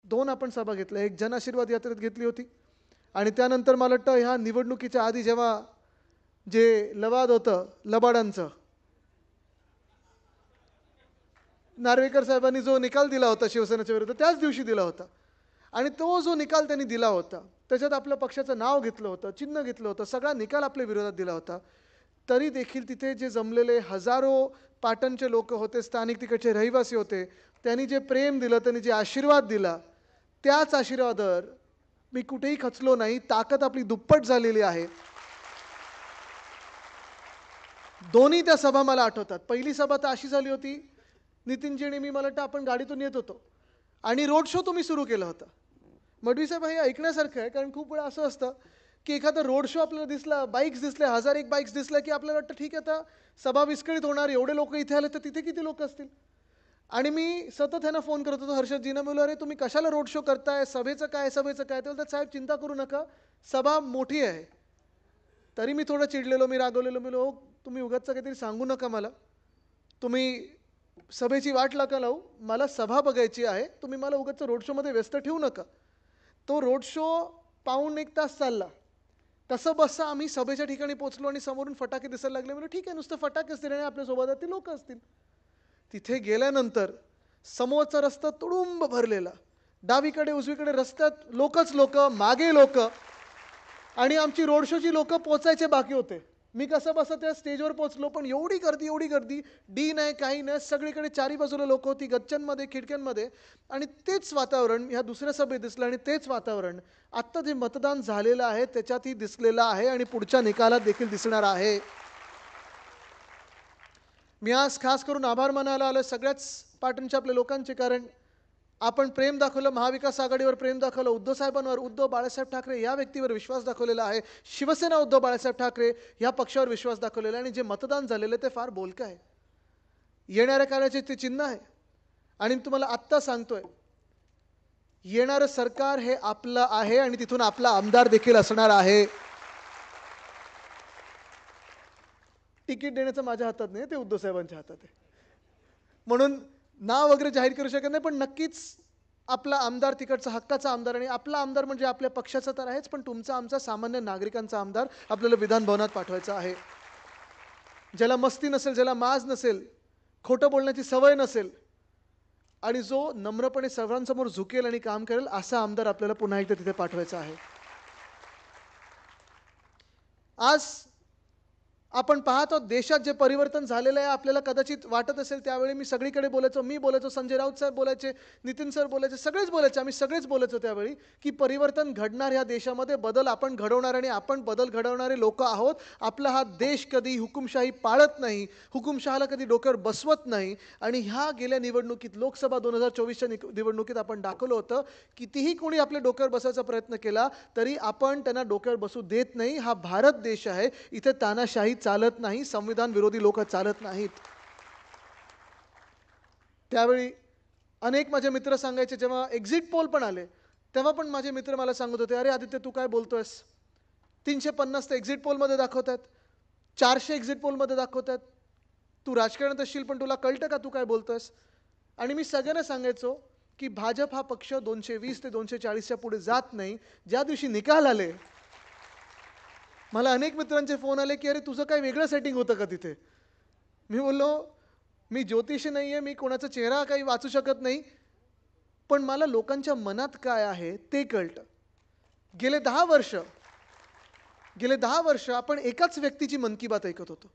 2 आपण सभा घेतल्या. एक जन आशीर्वाद यात्रेत घेतली होती आणि त्यानंतर मला वाटतं ह्या निवडणुकीच्या आधी जेव्हा जे लवाद होतं लबाडांचं, नार्वेकर साहेबांनी जो निकाल दिला होता शिवसेनेच्या विरुद्ध त्याच दिवशी दिला होता आणि तो जो निकाल त्यांनी दिला होता त्याच्यात आपल्या पक्षाचं नाव घेतलं होतं, चिन्ह घेतलं होतं, सगळा निकाल आपल्या विरोधात दिला होता. तरी देखील तिथे जे जमलेले हजारो पाटणचे लोक होते, स्थानिक तिकडचे रहिवासी होते, त्यांनी जे प्रेम दिलं, त्यांनी जे आशीर्वाद दिला, त्याच आशीर्वादावर मी कुठेही खचलो नाही. ताकद आपली दुप्पट झालेली आहे. दोन्ही त्या सभा मला आठवतात. पहिली सभा तर अशी झाली होती, नितीनजी आणि मी, मला वाटतं आपण गाडीतून येत होतो आणि रोड शो तुम्ही सुरू केला होता. मडवी साहेब, हे ऐकण्यासारखं आहे, कारण खूप वेळा असं असतं की एखादा रोड शो आपल्याला दिसला, बाईक्स दिसल्या, 1001 बाईक्स दिसल्या की आपल्याला वाटतं ठीक आहे, आता सभा विस्कळीत होणार, एवढे लोक इथे आले तर तिथे किती लोक असतील. आणि मी सतत ह्यांना फोन करत होतो, हर्षदजींना बोललो, अरे तुम्ही कशाला रोड शो करताय, सभेचं काय सभेचं काय. ते बोलतात साहेब चिंता करू नका, सभा मोठी आहे. तरी मी थोडं चिडलेलो, मी रागवलेलो, मी हो तुम्ही उगाच काहीतरी सांगू नका मला, तुम्ही सभेची वाट नका लावू, मला सभा बघायची आहे, तुम्ही मला उगाच रोड शोमध्ये व्यस्त ठेवू नका. तो रोड शो पाऊण 1 तास चालला. तसं बसं आम्ही सभेच्या ठिकाणी पोहोचलो आणि समोरून फटाके दिसायला लागले. म्हणजे ठीक आहे, नुसतं फटाके असतील आणि आपल्यासोबत ती लोक असतील. तिथे गेल्यानंतर समोरचा रस्ता तुडुंब भरलेला, डावीकडे उजवीकडे रस्त्यात लोकच लोक, मागे लोक, आणि आमची रोड शोची लोक पोचायचे बाकी होते. मी कसं बसं त्या स्टेजवर पोचलो, पण एवढी गर्दी, डी नाही काही नाही, सगळीकडे चारी बाजूला लोक होती, गच्च्यांमध्ये, खिडक्यांमध्ये. आणि तेच वातावरण ह्या दुसऱ्या सभेत दिसलं आणि तेच वातावरण आत्ता जे मतदान झालेलं आहे त्याच्यातही दिसलेलं आहे आणि पुढच्या निकालात देखील दिसणार आहे. मी आज खास करून आभार मानायला आलो सगळ्याच पाटणच्या आपल्या लोकांचे, कारण आपण प्रेम दाखवलं, महाविकास आघाडीवर प्रेम दाखवलं, उद्धव साहेबांवर, उद्धव बाळासाहेब ठाकरे या व्यक्तीवर विश्वास दाखवलेला आहे, शिवसेना उद्धव बाळासाहेब ठाकरे या पक्षावर विश्वास दाखवलेला आहे. आणि जे मतदान झालेलं ते फार बोलकं आहे, येणाऱ्या काळाचे ते चिन्ह आहे. आणि मी तुम्हाला आत्ता सांगतोय, येणारं सरकार हे आपलं आहे आणि तिथून आपला आमदार देखील असणार आहे. तिकीट देण्याचं माझ्या हातात नाही, ते उद्धव साहेबांच्या हातात आहे. म्हणून नाव वगैरे जाहीर करू शकत नाही, पण नक्कीच आपला आमदार तिकडचा हक्काचा आमदार, आणि आपला आमदार म्हणजे आपल्या पक्षाचा तर आहेच, पण तुमचा आमचा सामान्य नागरिकांचा आमदार आपल्याला विधान भवनात पाठवायचा आहे. ज्याला मस्ती नसेल, ज्याला माज नसेल, खोटं बोलण्याची सवय नसेल, आणि जो नम्रपणे सर्वांसमोर झुकेल आणि काम करेल, असा आमदार आपल्याला पुन्हा एकदा तिथे पाठवायचा आहे. आज आपण पाहतो देशात जे परिवर्तन झालेलं आहे, आपल्याला कदाचित वाटत असेल त्यावेळी मी सगळीकडे बोलायचो, मी बोलायचो, संजय राऊत साहेब बोलायचे, नितीन सर बोलायचे, सगळेच बोलायचे, आम्ही सगळेच बोलायचो त्यावेळी की परिवर्तन घडणार, ह्या देशामध्ये बदल आपण घडवणार आणि आपण बदल घडवणारे लोक आहोत. आपला हा देश कधी हुकुमशाही पाळत नाही, हुकुमशहाला कधी डोक्यावर बसवत नाही. आणि ह्या गेल्या निवडणुकीत, लोकसभा 2024च्या निवडणुकीत आपण दाखवलं होतं, कितीही कोणी आपल्या डोक्यावर बसायचा प्रयत्न केला तरी आपण त्यांना डोक्यावर बसू देत नाही. हा भारत देश आहे, इथे तानाशाही चालत नाही, संविधान विरोधी लोक चालत नाहीत. त्यावेळी अनेक माझे मित्र सांगायचे, जेव्हा एक्झिट पोल पण आले तेव्हा पण माझे मित्र मला सांगत होते, अरे आदित्य तू काय बोलतोयस, 350 तर एक्झिट पोलमध्ये दाखवतात, 400 एक्झिट पोलमध्ये दाखवतात, तू राजकारणात असशील पण तुला कळतं का तू काय बोलतोयस. आणि मी सगळ्यांना सांगायचो की भाजप हा पक्ष 220 ते 240च्या पुढे जात नाही. ज्या दिवशी निकाल आले, मला अनेक मित्रांचे फोन आले की अरे तुझं काय वेगळं सेटिंग होतं का तिथे. मी बोललो, मी ज्योतिषी नाही आहे, मी कोणाचा चेहरा काही वाचू शकत नाही, पण मला लोकांच्या मनात काय आहे ते कळतं. गेले 10 वर्ष आपण एकाच व्यक्तीची मन की बात ऐकत होतो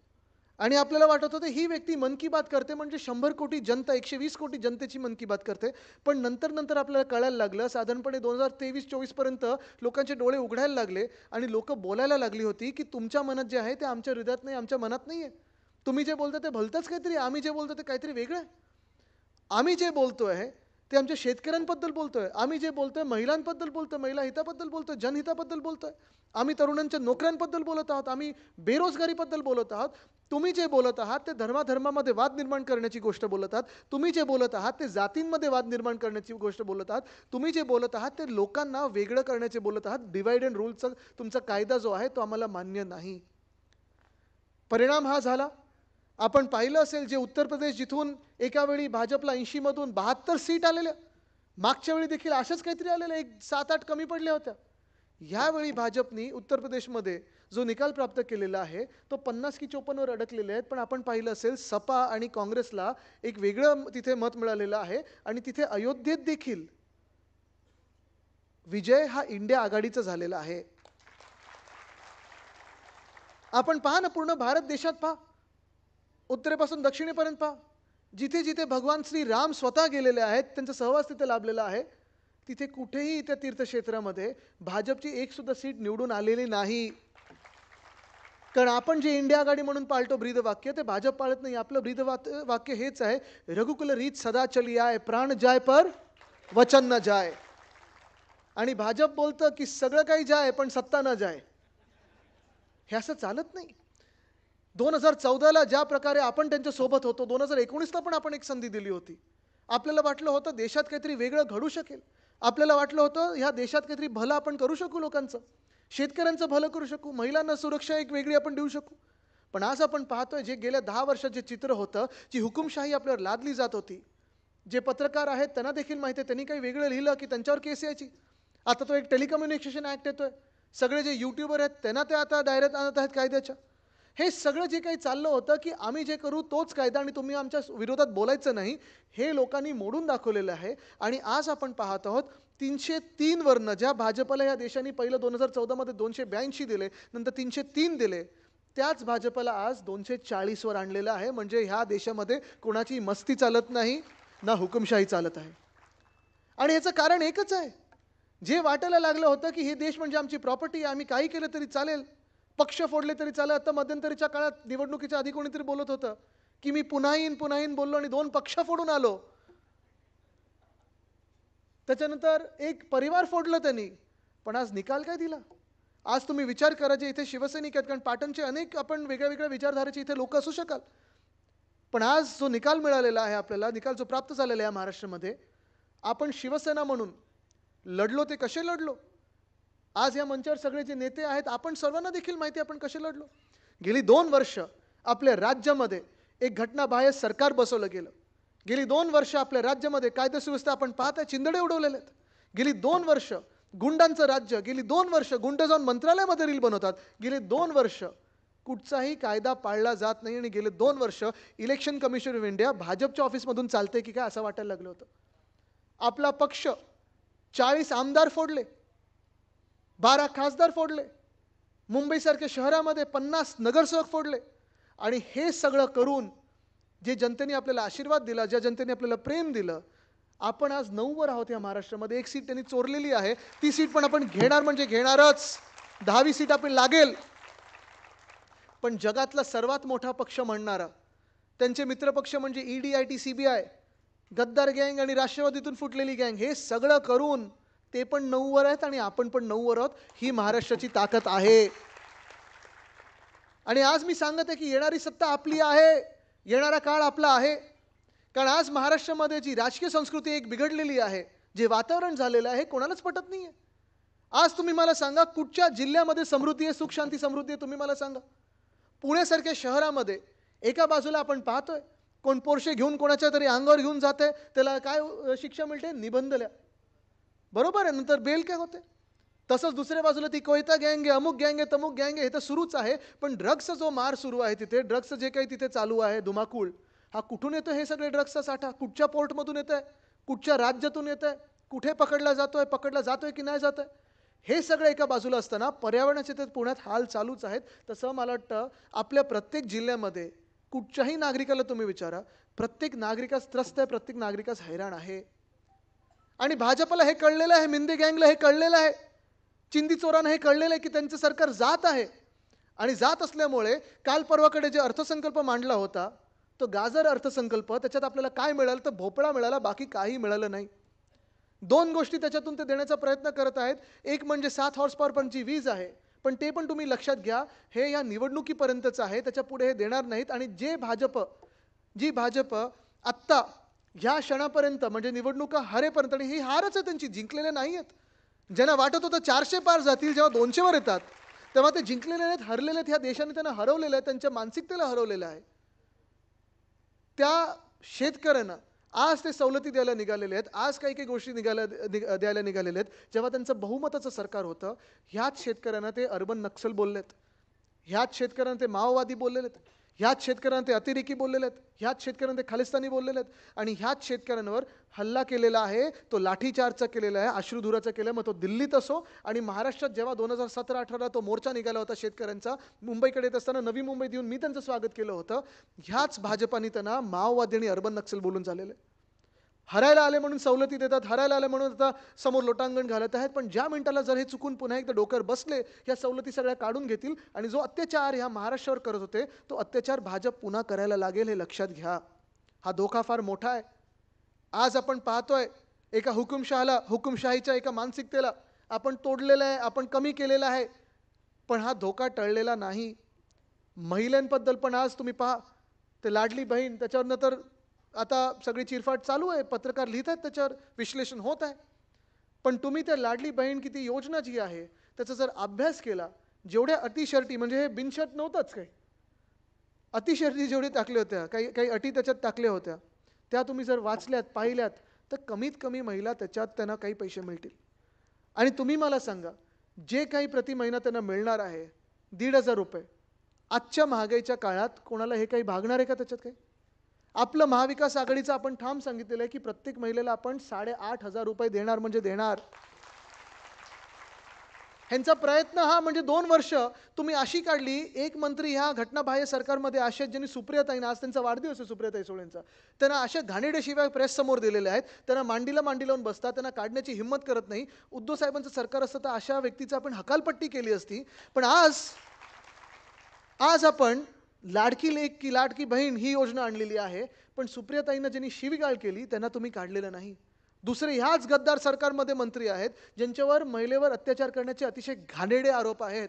आणि आपल्याला वाटत होतं ही व्यक्ती मन की बात करते म्हणजे 100 कोटी जनता, 120 कोटी जनतेची मन की बात करते. पण नंतर आपल्याला कळायला लागलं, साधारणपणे 2023-24 पर्यंत लोकांचे डोळे उघडायला लागले आणि लोक बोलायला लागली होती की तुमच्या मनात जे आहे ते आमच्या हृदयात नाही, आमच्या मनात नाही आहे. तुम्ही जे बोलता ते भलतंच काहीतरी, आम्ही जे बोलतो ते काहीतरी वेगळं आहे. आम्ही जे बोलतोय ते आमच्या शेतकऱ्यांबद्दल बोलतोय, आम्ही जे बोलतोय महिलांबद्दल बोलतोय, महिला हिताबद्दल बोलतोय, जनहिताबद्दल बोलतोय, आम्ही तरुणांच्या नोकऱ्यांबद्दल बोलत आहोत, आम्ही बेरोजगारीबद्दल बोलत आहोत. तुम्ही जे बोलत आहात ते धर्माधर्मामध्ये वाद निर्माण करण्याची गोष्ट बोलत आहात. तुम्ही जे बोलत आहात ते जातींमध्ये वाद निर्माण करण्याची गोष्ट बोलत आहात. तुम्ही जे बोलत आहात ते लोकांना वेगळं करण्याचे बोलत आहात. डिवाइड अँड रूलचा तुमचा कायदा जो आहे तो आम्हाला मान्य नाही. परिणाम हा झाला, आपण पाहिलं असेल, जे उत्तर प्रदेश जिथून एका वेळी भाजपला 80 मधून 72 सीट आलेल्या, मागच्या वेळी देखील अशाच काहीतरी आलेलं, एक 7-8 कमी पडल्या होत्या. यावेळी भाजपनी उत्तर प्रदेशमध्ये जो निकाल प्राप्त केलेला आहे तो 50 की 54 वर अडकलेले आहेत. पण आपण पाहिलं असेल सपा आणि काँग्रेसला एक वेगळं तिथे मत मिळालेलं आहे आणि तिथे अयोध्येत देखील विजय हा इंडिया आघाडीचा झालेला आहे. आपण पहा ना, पूर्ण भारत देशात पहा, उत्तरेपासून दक्षिणेपर्यंत पहा, जिथे जिथे भगवान श्री राम स्वतः गेलेले आहेत, त्यांचा सहवास तिथे लाभलेला आहे, तिथे कुठेही त्या तीर्थक्षेत्रामध्ये भाजपची एक सुद्धा सीट निवडून आलेली नाही. कारण आपण जे इंडिया आघाडी म्हणून पाळतो ब्रीदवाक्य, ते भाजप पाळत नाही. आपलं ब्रीदवाक्य हेच आहे, रघुकुल रीत सदा चली आए, प्राण जाय पर वचन न जाय. आणि भाजप बोलतं की सगळं काही जाय पण सत्ता न जाय. हे असं चालत नाही. 2014ला ज्या प्रकारे आपण त्यांच्या सोबत होतो, 2019ला पण आपण एक संधी दिली होती. आपल्याला वाटलं होतं देशात काहीतरी वेगळं घडू शकेल. आपल्याला वाटलं होतं ह्या देशात काहीतरी भलं आपण करू शकू, लोकांचं शेतकऱ्यांचं भलं करू शकू, महिलांना सुरक्षा एक वेगळी आपण देऊ शकू. पण आज आपण पाहतोय जे गेल्या 10 वर्षात जे चित्र होतं, जी हुकुमशाही आपल्यावर लादली जात होती, जे पत्रकार आहेत त्यांना देखील माहिती आहे, त्यांनी काही वेगळं लिहिलं की त्यांच्यावर केस यायची. आता तो एक टेलिकम्युनिकेशन ॲक्ट येतोय, सगळे जे यूट्यूबर आहेत त्यांना ते आता डायरेक्ट आणत आहेत कायद्याच्या. हे सगळं जे काही चाललं होतं की आम्ही जे करू तोच कायदा आणि तुम्ही आमच्या विरोधात बोलायचं नाही, हे लोकांनी मोडून दाखवलेलं आहे. आणि आज आपण पाहत आहोत 303 वरनं ज्या भाजपला या देशाने पहिलं 2014मध्ये 282 दिले, नंतर 303 दिले, त्याच भाजपला आज 240 वर आणलेलं आहे. म्हणजे ह्या देशामध्ये कोणाची मस्ती चालत नाही, ना हुकुमशाही चालत आहे. आणि याचं कारण एकच आहे, जे वाटायला लागलं होतं की हे देश म्हणजे आमची प्रॉपर्टी, आम्ही काही केलं तरी चालेल, पक्ष फोडले तरी चालेल. आता मध्यंतरीच्या काळात निवडणुकीच्या आधी कोणीतरी बोलत होतं की मी पुन्हा येईन बोललो आणि 2 पक्ष फोडून आलो. त्याच्यानंतर एक परिवार फोडलं त्यांनी. पण आज निकाल काय दिला? आज तुम्ही विचार करा, जे इथे शिवसैनिक आहेत, कारण पाटणचे अनेक आपण वेगळ्या वेगळ्या विचारधारेचे इथे लोक असू शकाल, पण आज जो निकाल मिळालेला आहे आपल्याला, निकाल जो प्राप्त झालेला आहे महाराष्ट्रामध्ये, आपण शिवसेना म्हणून लढलो ते कसे लढलो. आज या मंचावर सगळे जे नेते आहेत, आपण सर्वांना देखील माहिती आहे आपण कसे लढलो. गेली 2 वर्ष आपल्या राज्यामध्ये एक घटनाबाह्य सरकार बसवलं गेलं. गेली 2 वर्ष आपल्या राज्यामध्ये कायदेसुव्यवस्था आपण पाहताय चिंदडे उडवलेले आहेत. गेली 2 वर्ष गुंडांचं राज्य, गेली 2 वर्ष गुंड जाऊन मंत्रालयामध्ये रील बनवतात, गेली 2 वर्ष कुठचाही कायदा पाळला जात नाही आणि गेले 2 वर्ष इलेक्शन कमिशन ऑफ इंडिया भाजपच्या ऑफिसमधून चालते की काय असं वाटायला लागलं होतं. आपला पक्ष 40 आमदार फोडले, 12 खासदार फोडले, मुंबईसारख्या शहरामध्ये 50 नगरसेवक फोडले. आणि हे सगळं करून जे जनतेने आपल्याला आशीर्वाद दिला, ज्या जनतेने आपल्याला प्रेम दिलं, आपण आज 9 वर आहोत या महाराष्ट्रामध्ये. एक सीट त्यांनी चोरलेली आहे, ती सीट पण आपण घेणार म्हणजे घेणारच. 10वी सीट आपण लागेल. पण जगातला सर्वात मोठा पक्ष म्हणणारा, त्यांचे मित्रपक्ष म्हणजे ईडी, आयटी, सीबीआय, गद्दार गँग आणि राष्ट्रवादीतून फुटलेली गँग, हे सगळं करून ते पण 9 वर आहेत आणि आपण पण 9 वर आहोत. ही महाराष्ट्राची ताकद आहे. आणि आज मी सांगत आहे की येणारी सत्ता आपली आहे, येणारा काळ आपला आहे. कारण आज महाराष्ट्रामध्ये जी राजकीय संस्कृती एक बिघडलेली आहे, जे वातावरण झालेलं आहे, कोणालाच पटत नाही आहे. आज तुम्ही मला सांगा, कुठच्या जिल्ह्यामध्ये समृद्धी आहे, सुख शांती समृद्धी आहे, तुम्ही मला सांगा. पुण्यासारख्या शहरामध्ये एका बाजूला आपण पाहतोय कोण पोर्शे घेऊन कोणाच्या तरी अंगावर घेऊन जाते, त्याला काय शिक्षा मिळते? निबंध लिहा. बरोबर आहे, नंतर बेल काय होते. तसंच दुसऱ्या बाजूला ती कोयता गँग आहे, अमुक गँग आहे, तमुक गँग आहे, हे तर सुरूच आहे. पण ड्रग्सचा जो मार सुरू आहे तिथे, ड्रग्सचं जे काही तिथे चालू आहे धुमाकूळ, हा कुठून येतो? हे सगळे ड्रग्सचा साठा कुठच्या पोर्टमधून येत आहे, कुठच्या राज्यातून येत आहे, कुठे पकडला जातोय की नाही जातोय, हे सगळं एका बाजूला असताना पर्यावरणाचे तर पुण्यात हाल चालूच आहेत. तसं मला वाटतं आपल्या प्रत्येक जिल्ह्यामध्ये कुठच्याही नागरिकाला तुम्ही विचारा, प्रत्येक नागरिकास त्रस्त आहे, प्रत्येक नागरिकास हैराण आहे. आणि भाजपला हे कळलेलं आहे, मिंदे गँगला हे कळलेलं आहे, चिंदी चोरांना हे कळलेलं आहे की त्यांचं सरकार जात आहे. आणि जात असल्यामुळे काल परवाकडे जे अर्थसंकल्प मांडला होता, तो गाजर अर्थसंकल्प, त्याच्यात आपल्याला काय मिळालं? तर भोपळा मिळाला, बाकी काही मिळालं नाही. 2 गोष्टी त्याच्यातून ते देण्याचा प्रयत्न करत आहेत. एक म्हणजे 7 हॉर्स पॉवर पंपची वीज आहे, पण ते पण तुम्ही लक्षात घ्या, हे या निवडणुकीपर्यंतच आहे, त्याच्या पुढे हे देणार नाहीत. आणि जी भाजप आत्ता ह्या क्षणापर्यंत म्हणजे निवडणुका हारेपर्यंत, आणि ही हारच आहे त्यांची, जिंकलेले नाही आहेत. ज्यांना वाटत होतं 400 पार जातील, जेव्हा 200 वर येतात तेव्हा ते जिंकलेले नाहीत, हरलेले आहेत. ह्या देशाने त्यांना हरवलेलं आहे, त्यांच्या मानसिकतेला हरवलेलं आहे. त्या शेतकऱ्यांना आज ते सवलती द्यायला निघालेले आहेत, आज काही काही गोष्टी द्यायला निघालेले आहेत. जेव्हा त्यांचं बहुमताचं सरकार होतं, ह्याच शेतकऱ्यांना ते अर्बन नक्सल बोललेत, ह्याच शेतकऱ्यांना ते माओवादी बोललेले आहेत, ह्याच शेतकऱ्यांना ते अतिरेकी बोललेले आहेत, ह्याच शेतकऱ्यांना ते खालिस्तानी बोललेले आहेत आणि ह्याच शेतकऱ्यांवर हल्ला केलेला आहे. तो लाठीचार्जचा केलेला आहे, अश्रुधुराचा केला आहे. मग तो दिल्लीत असो आणि महाराष्ट्रात जेव्हा 2017-18 तो मोर्चा निघाला होता शेतकऱ्यांचा, मुंबईकडे येत असताना नवी मुंबईत येऊन मी त्यांचं स्वागत केलं होतं. ह्याच भाजपाने त्यांना माओवादी आणि अर्बन नक्सल बोलून झालेलं आहे. हरायला आले म्हणून सवलती देतात, हरायला आले म्हणून आता समोर लोटांगण घालत आहेत. पण ज्या मिनिटाला जर हे चुकून पुन्हा एकदा डोक्यावर बसले, ह्या सवलती सगळ्या काढून घेतील आणि जो अत्याचार ह्या महाराष्ट्रावर करत होते तो अत्याचार भाजप पुन्हा करायला लागेल, हे लक्षात घ्या. हा धोका फार मोठा आहे. आज आपण पाहतोय एका हुकुमशाहीच्या एका मानसिकतेला आपण तोडलेलं आहे, आपण कमी केलेलं आहे, पण हा धोका टळलेला नाही. महिलांबद्दल पण आज तुम्ही पहा, ते लाडली बहीण, त्याच्यावर तर आता सगळी चिरफाट चालू आहे, पत्रकार लिहित आहेत, त्याच्यावर विश्लेषण होत आहे. पण तुम्ही त्या लाडली बहीण किती योजना जी आहे त्याचा जर अभ्यास केला, जेवढ्या अटीशर्ती, म्हणजे हे बिनशर्त नव्हतंच, काही अटीशर्ती जेवढे टाकले होत्या, काही अटी त्याच्यात टाकल्या होत्या, त्या तुम्ही जर वाचल्यात, पाहिल्यात, तर कमीत कमी महिला त्याच्यात त्यांना काही पैसे मिळतील. आणि तुम्ही मला सांगा, जे काही प्रति महिना त्यांना मिळणार आहे 1,500 रुपये, आजच्या महागाईच्या काळात कोणाला हे काही भागणार आहे का त्याच्यात काही? आपलं महाविकास आघाडीचं आपण ठाम सांगितलेलं आहे की प्रत्येक महिलेला आपण 8,500 रुपये देणार म्हणजे देणार. ह्यांचा प्रयत्न हा म्हणजे 2 वर्ष तुम्ही अशी काढली. एक मंत्री ह्या घटनाबाह्य सरकारमध्ये असे ज्यांनी सुप्रियाताईंना, आज त्यांचा वाढदिवस आहे सुप्रियाताई सुळेंचा, त्यांना अशा घाणेरड्याशिवाय प्रेस समोर दिलेले आहेत, त्यांना मांडी लावून बसतात, त्यांना काढण्याची हिंमत करत नाही. उद्धव साहेबांचं सरकार असतं तर अशा व्यक्तीचं आपण हकालपट्टी केली असती. पण आज आपण लाडकी लेक की लाडकी बहीण ही योजना आणलेली आहे, पण सुप्रियाताईंना ज्यांनी शिवीगाळ केली त्यांना तुम्ही काढलेलं नाही. दुसरे ह्याच गद्दार सरकारमध्ये मंत्री आहेत ज्यांच्यावर महिलेवर अत्याचार करण्याचे अतिशय घाणेरडे आरोप आहेत.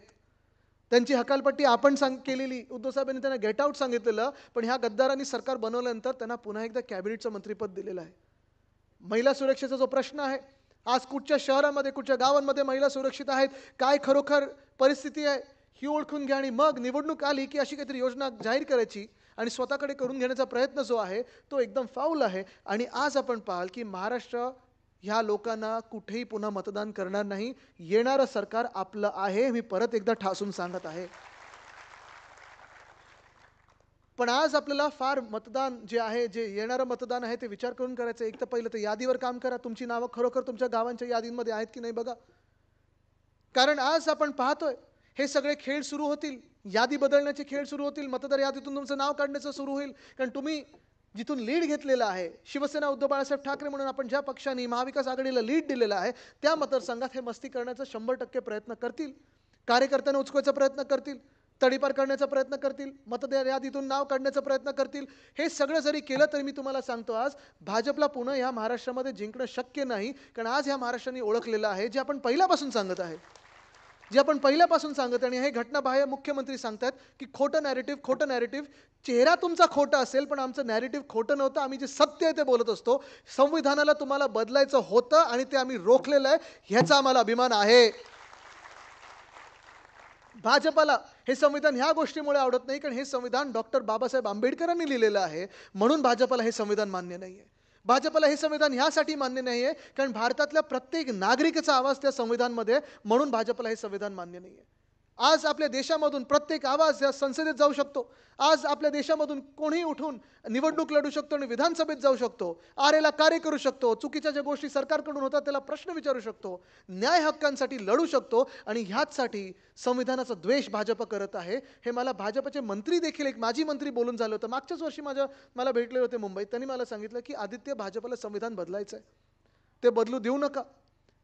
त्यांची हकालपट्टी आपण केलेली, उद्धव साहेबांनी त्यांना गेट आउट सांगितलेलं, पण ह्या गद्दारांनी सरकार बनवल्यानंतर त्यांना पुन्हा एकदा कॅबिनेटचं मंत्रिपद दिलेलं आहे. महिला सुरक्षेचा जो प्रश्न आहे, आज कुठच्या शहरामध्ये, कुठच्या गावांमध्ये महिला सुरक्षित आहेत, काय खरोखर परिस्थिती आहे ही ओळखून घ्या आणि मग निवडणूक आली की अशी काहीतरी योजना जाहीर करायची आणि स्वतःकडे करून घेण्याचा प्रयत्न जो आहे तो एकदम फाऊल आहे. आणि आज आपण पाहाल की महाराष्ट्र ह्या लोकांना कुठेही पुन्हा मतदान करणार नाही. येणारं सरकार आपलं आहे, मी परत एकदा ठासून सांगत आहे. पण आज आपल्याला फार मतदान जे आहे, जे येणारं मतदान आहे ते विचार करून करायचं. एक तर पहिलं तर यादीवर काम करा, तुमची नावं खरोखर तुमच्या गावांच्या यादींमध्ये आहेत की नाही बघा. कारण आज आपण पाहतोय हे सगळे खेळ सुरू होतील, यादी बदलण्याचे खेळ सुरू होतील, मतदार यादीतून तुमचं नाव काढण्याचं सुरू होईल. कारण तुम्ही जिथून लीड घेतलेला आहे, शिवसेना उद्धव बाळासाहेब ठाकरे म्हणून आपण ज्या पक्षाने महाविकास आघाडीला लीड दिलेला आहे, त्या मतदारसंघात हे मस्ती करण्याचा 100% प्रयत्न करतील. कार्यकर्त्यांना उचकवायचा प्रयत्न करतील, तडीपार करण्याचा प्रयत्न करतील, मतदार यादीतून नाव काढण्याचा प्रयत्न करतील. हे सगळं जरी केलं तरी मी तुम्हाला सांगतो, आज भाजपला पुन्हा ह्या महाराष्ट्रामध्ये जिंकणं शक्य नाही. कारण आज ह्या महाराष्ट्राने ओळखलेलं आहे, जे आपण पहिल्यापासून सांगत आहे, आणि हे घटनाबाह्य मुख्यमंत्री सांगतात की खोटं नॅरेटिव्ह. चेहरा तुमचा खोटा असेल पण आमचं नॅरेटिव्ह खोटं नव्हतं. आम्ही जे सत्य आहे ते बोलत असतो. संविधानाला तुम्हाला बदलायचं होतं आणि ते आम्ही रोखलेलं आहे, ह्याचा आम्हाला अभिमान आहे. भाजपाला हे संविधान ह्या गोष्टीमुळे आवडत नाही, कारण हे संविधान डॉक्टर बाबासाहेब आंबेडकरांनी लिहिलेलं आहे, म्हणून भाजपाला हे संविधान मान्य नाही आहे. भाजपला हे संविधान ह्यासाठी मान्य नाही आहे कारण भारतातल्या प्रत्येक नागरिकाचा आवाज त्या संविधानमध्ये, म्हणून भाजपला हे संविधान मान्य नाही आहे. आज आपल्या देशामधून प्रत्येक आवाज या संसदेत जाऊ शकतो. आज आपल्या देशामधून कोणीही उठून निवडणूक लढू शकतो आणि विधानसभेत जाऊ शकतो, आरेला कार्य करू शकतो, चुकीच्या ज्या गोष्टी सरकारकडून होतात त्याला प्रश्न विचारू शकतो, न्याय हक्कांसाठी लढू शकतो. आणि ह्याचसाठी संविधानाचा द्वेष भाजप करत आहे. हे मला भाजपचे मंत्री देखील, एक माजी मंत्री बोलून झालं होतं मागच्याच वर्षी, मला भेटले होते मुंबईत. त्यांनी मला सांगितलं की आदित्य, भाजपला संविधान बदलायचं आहे, ते बदलू देऊ नका.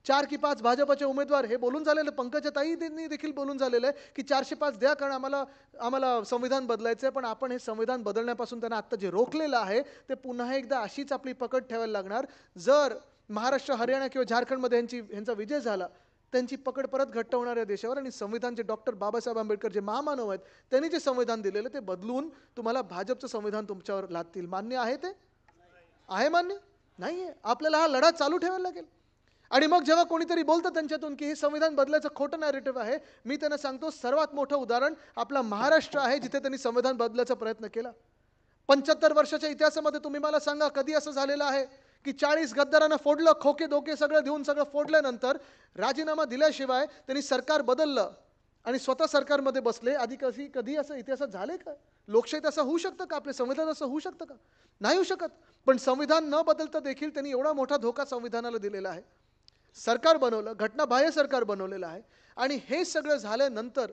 4 की 5 भाजपचे उमेदवार हे बोलून झालेले, पंकजाताईंनी देखील बोलून झालेलं आहे की 405 द्या, कारण आम्हाला संविधान बदलायचं आहे. पण आपण हे संविधान बदलण्यापासून त्यांना आत्ता जे रोखलेलं आहे ते पुन्हा एकदा अशीच आपली पकड ठेवायला लागणार. जर महाराष्ट्र, हरियाणा किंवा झारखंडमध्ये ह्यांचा विजय झाला, त्यांची पकड परत घट्ट होणार या देशावर. आणि संविधान जे डॉक्टर बाबासाहेब आंबेडकर, जे महामानव आहेत, त्यांनी जे संविधान दिलेलं ते बदलून तुम्हाला भाजपचं संविधान तुमच्यावर लादतील. मान्य आहे ते? आहे मान्य? नाही आहे. आपल्याला हा लढा चालू ठेवायला लागेल. आणि मग जेव्हा कोणीतरी बोलतं त्यांच्यातून की हे संविधान बदलायचं खोटं नॅरेटिव्ह आहे, मी त्यांना सांगतो सर्वात मोठं उदाहरण आपला महाराष्ट्र आहे, जिथे त्यांनी संविधान बदलायचा प्रयत्न केला. 75 वर्षाच्या इतिहासामध्ये तुम्ही मला सांगा कधी असं झालेलं आहे की 40 गद्दारांना फोडलं, खोके धोके सगळं देऊन सगळं फोडल्यानंतर राजीनामा दिल्याशिवाय त्यांनी सरकार बदललं आणि स्वतः सरकारमध्ये बसले. आधी कधी असं इतिहासात झाले का? लोकशाहीत असं होऊ शकतं का? आपले संविधान असं होऊ शकतं का? नाही होऊ शकत. पण संविधान न बदलता देखील त्यांनी एवढा मोठा धोका संविधानाला दिलेला आहे. सरकार बनवलं, घटनाबाह्य सरकार बनवलेलं आहे आणि हे सगळं झाल्यानंतर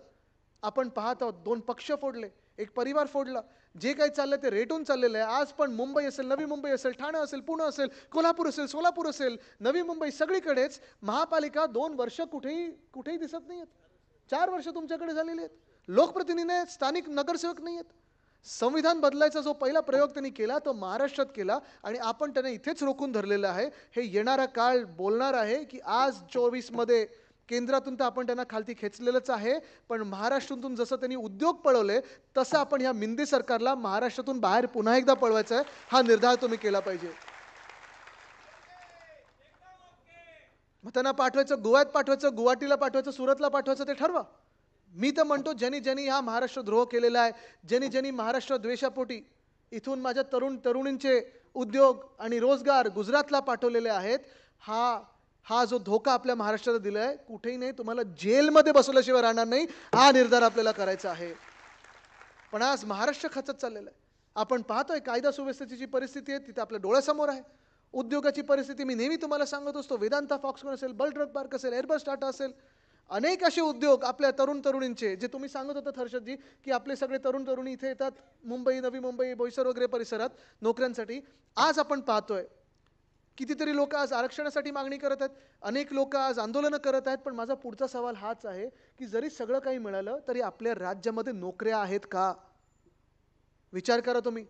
आपण पाहत आहोत 2 पक्ष फोडले, एक परिवार फोडला. जे काही चाललंय ते रेटून चाललेलं आहे. आज पण मुंबई असेल, नवी मुंबई असेल, ठाणे असेल, पुणे असेल, कोल्हापूर असेल, सोलापूर असेल, नवी मुंबई सगळीकडेच महापालिका 2 वर्ष कुठेही दिसत नाहीयेत. 4 वर्ष तुमच्याकडे झालेली आहेत. लोकप्रतिनिधी आहेत, स्थानिक नगरसेवक नाही आहेत. संविधान बदलायचा जो पहिला प्रयोग त्यांनी केला तो महाराष्ट्रात केला आणि आपण त्यांना इथेच रोखून धरलेलं आहे. हे येणारा काळ बोलणार आहे की आज 24 मध्ये केंद्रातून तर आपण त्यांना खालती खेचलेलंच आहे, पण महाराष्ट्रातून जसं त्यांनी उद्योग पळवले तसं आपण ह्या मिंदे सरकारला महाराष्ट्रातून बाहेर पुन्हा एकदा पळवायचा आहे. हा निर्धार तुम्ही केला पाहिजे. मग त्यांना पाठवायचं गोव्यात पाठवायचं, गुवाहाटीला पाठवायचं, सुरतला पाठवायचं ते ठरवा. मी तर म्हणतो ज्यांनी हा महाराष्ट्र द्रोह केलेला आहे, ज्यांनी महाराष्ट्र द्वेषापोटी इथून माझ्या तरुणींचे उद्योग आणि रोजगार गुजरातला पाठवलेले आहेत, हा जो धोका आपल्या महाराष्ट्राला दिला आहे कुठेही नाही, तुम्हाला जेलमध्ये बसवल्याशिवाय राहणार नाही. हा निर्धार आपल्याला करायचा आहे. पण आज महाराष्ट्र खचत चाललेलं आहे. आपण पाहतोय कायदा सुव्यवस्थेची जी परिस्थिती आहे तिथे आपल्या डोळ्यासमोर आहे. उद्योगाची परिस्थिती मी नेहमी तुम्हाला सांगत असतो. वेदांता फॉक्सकॉन असेल, बल ड्रग पार्क असेल, एअरबस टाटा असेल, अनेक असे उद्योग आपल्या तरुणींचे जे तुम्ही सांगत होता हर्षदजी की आपले सगळे तरुणी इथे येतात मुंबई, नवी मुंबई, बोईसर वगैरे परिसरात नोकऱ्यांसाठी. आज आपण पाहतोय कितीतरी लोक आज आरक्षणासाठी मागणी करत आहेत, अनेक लोक आज आंदोलनं करत आहेत. पण माझा पुढचा सवाल हाच आहे की जरी सगळं काही मिळालं तरी आपल्या राज्यामध्ये नोकऱ्या आहेत का? विचार करा तुम्ही.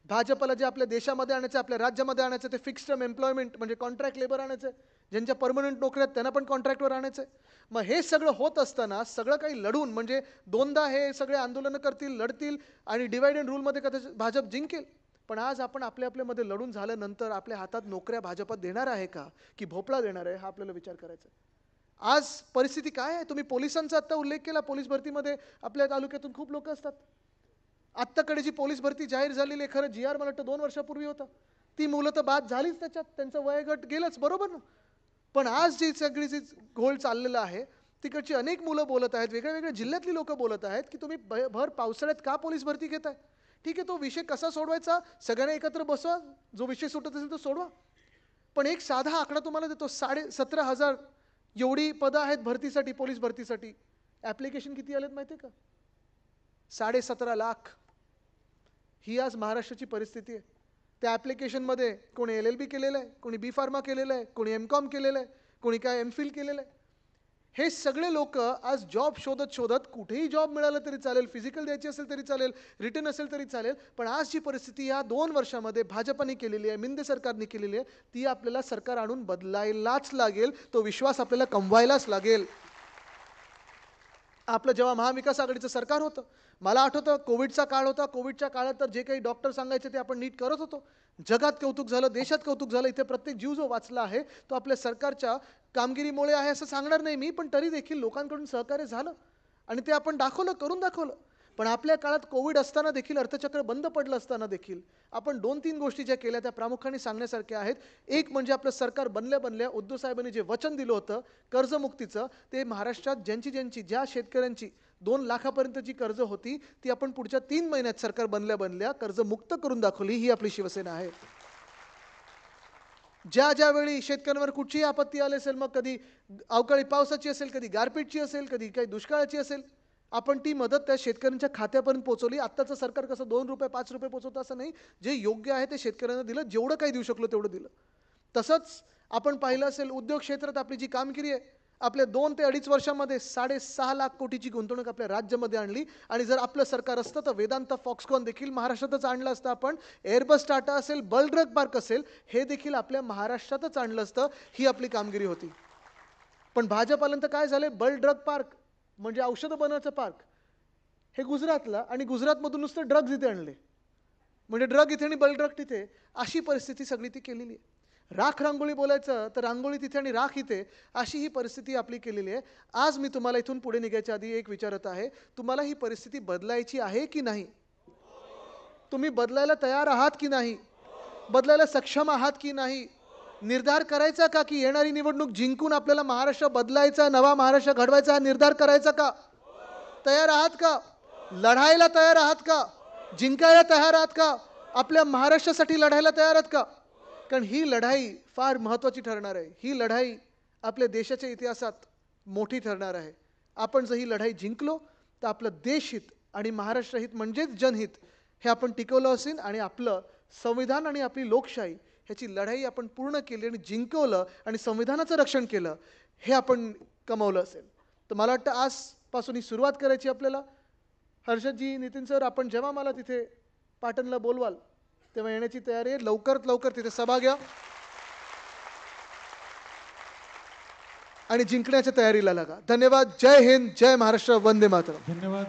भाजपला जे आपल्या देशामध्ये आणायचं, आपल्या राज्यामध्ये आणायचं ते फिक्स्ड टर्म एम्प्लॉयमेंट म्हणजे कॉन्ट्रॅक्ट लेबर आणायचं. ज्यांच्या परमनंट नोकऱ्या आहेत त्यांना पण कॉन्ट्रॅक्टवर आणायचं. मग हे सगळं होत असताना सगळं काही लढून म्हणजे दोनदा हे सगळे आंदोलनं करतील, लढतील आणि डिवाइड अँड रूलमध्ये कदाचित भाजप जिंकेल. पण आज आपण आपल्यामध्ये लढून झाल्यानंतर आपल्या हातात नोकऱ्या भाजपात देणार आहे का की भोपळा देणार आहे? हा आपल्याला विचार करायचा आहे. आज परिस्थिती काय आहे? तुम्ही पोलिसांचा आत्ता उल्लेख केला. पोलीस भरतीमध्ये आपल्या तालुक्यातून खूप लोक असतात. आत्ताकडे जी पोलीस भरती जाहीर झालेली आहे, खरं जी आर मला वाटतं 2 वर्षापूर्वी होता, ती मुलं तर बाद झालीच त्याच्यात, त्यांचं वयोगट गेलंच, बरोबर ना. पण आज जी सगळी जी घोळ चाललेला आहे तिकडची अनेक मुलं बोलत आहेत, वेगळ्या जिल्ह्यातली लोक बोलत आहेत की तुम्ही भर पावसाळ्यात का पोलीस भरती घेताय? ठीक आहे, तो विषय कसा सोडवायचा सगळ्यांना एकत्र बसवा, जो विषय सुटत असेल तो सोडवा. पण एक साधा आकडा तुम्हाला देतो, 17,500 एवढी पदं आहेत भरतीसाठी, पोलीस भरतीसाठी. ॲप्लिकेशन किती आलेत माहिती आहे का? 17.5 लाख. ही आज महाराष्ट्राची परिस्थिती आहे. त्या ॲप्लिकेशनमध्ये कोणी LLB केलेलं आहे, कोणी बी फार्मा केलेलं आहे, कोणी MCOM केलेलं आहे, कोणी काय MPhil केलेलं आहे. हे सगळे लोक आज जॉब शोधत कुठेही जॉब मिळाला तरी चालेल, फिजिकल द्यायची असेल तरी चालेल, रिटर्न असेल तरी चालेल. पण आज जी परिस्थिती या 2 वर्षामध्ये भाजपने केलेली आहे, मिंदे सरकारने केलेली आहे, ती आपल्याला सरकार आणून बदलायलाच लागेल. तो विश्वास आपल्याला कमवायलाच लागेल. आपलं जेव्हा महाविकास आघाडीचं सरकार होतं, मला आठवतं कोविडचा काळ होता. कोविडच्या काळात तर जे काही डॉक्टर सांगायचे ते आपण नीट करत होतो. जगात कौतुक झालं, देशात कौतुक झालं. इथे प्रत्येक जीव जो वाचला आहे तो आपल्या सरकारच्या कामगिरीमुळे आहे असं सांगणार नाही मी, पण तरी देखील लोकांकडून सहकार्य झालं आणि ते आपण करून दाखवलं. पण आपल्या काळात कोविड असताना देखील, अर्थचक्र बंद पडलं असताना देखील आपण 2-3 गोष्टी ज्या केल्या त्या प्रामुख्याने सांगण्यासारख्या आहेत. एक म्हणजे आपलं सरकार बनल्या उद्धव साहेबांनी जे वचन दिलं होतं कर्जमुक्तीचं, ते महाराष्ट्रात ज्या शेतकऱ्यांची 2 लाखापर्यंतची कर्ज होती ती आपण पुढच्या 3 महिन्यात सरकार बनल्या कर्जमुक्त करून दाखवली. ही आपली शिवसेना आहे. ज्यावेळी शेतकऱ्यांवर कुठचीही आपत्ती आली असेल, मग कधी अवकाळी पावसाची असेल, कधी गारपीटची असेल, कधी काही दुष्काळाची असेल, आपण ती मदत त्या शेतकऱ्यांच्या खात्यापर्यंत पोहोचवली. आत्ताचं सरकार कसं 2 रुपये 5 रुपये पोहोचवतं असं नाही, जे योग्य आहे ते शेतकऱ्यांना दिलं, जेवढं काही देऊ शकलो तेवढं दिलं. तसंच आपण पाहिलं असेल उद्योग क्षेत्रात आपली जी कामगिरी आहे, आपल्या 2 ते 2.5 वर्षामध्ये 6.5 लाख कोटीची गुंतवणूक आपल्या राज्यामध्ये आणली. आणि जर आपलं सरकार असतं तर वेदांता फॉक्सकॉन देखील महाराष्ट्रातच आणलं असतं. आपण एअरबस टाटा असेल, बल ड्रग पार्क असेल, हे देखील आपल्या महाराष्ट्रातच आणलं असतं. ही आपली कामगिरी होती. पण भाजप आल्यानंतर काय झाले? बल ड्रग पार्क म्हणजे औषधं बनवायचं पार्क हे गुजरातला, आणि गुजरातमधून नुसतं ड्रग्ज इथे आणले, म्हणजे ड्रग इथे आणि बल ड्रग तिथे, अशी परिस्थिती सगळी ती केलेली आहे. राख रांगोळी बोलायचं तर रांगोळी तिथे आणि राख इथे, अशी ही परिस्थिती आपली केलेली आहे. आज मी तुम्हाला इथून पुढे निघायच्या आधी एक विचारत आहे, तुम्हाला ही परिस्थिती बदलायची आहे की नाही? तुम्ही बदलायला तयार आहात की नाही, बदलायला सक्षम आहात की नाही, निर्धार करायचा का की येणारी निवडणूक जिंकून आपल्याला महाराष्ट्र बदलायचा, नवा महाराष्ट्र घडवायचा हा निर्धार करायचा का? तयार आहात का? लढायला तयार आहात का? जिंकायला तयार आहात का? आपल्या महाराष्ट्रासाठी लढायला तयार आहात का? कारण ही लढाई फार महत्त्वाची ठरणार आहे. ही लढाई आपल्या देशाच्या इतिहासात मोठी ठरणार आहे. आपण जर ही लढाई जिंकलो तर आपलं देशहित आणि महाराष्ट्र हित म्हणजेच जनहित हे आपण टिकवलं असेल आणि आपलं संविधान आणि आपली लोकशाही ह्याची लढाई आपण पूर्ण केली आणि जिंकवलं आणि संविधानाचं रक्षण केलं हे आपण कमवलं असेल. तर मला वाटतं आजपासून ही सुरुवात करायची आपल्याला. हर्षदजी, नितीन सर, आपण जेव्हा मला तिथे पाटणला बोलवाल तेव्हा येण्याची तयारी आहे. लवकरात लवकर तिथे सभा घ्या आणि जिंकण्याच्या तयारीला लागा. धन्यवाद. जय हिंद, जय महाराष्ट्र, वंदे मातरम. धन्यवाद.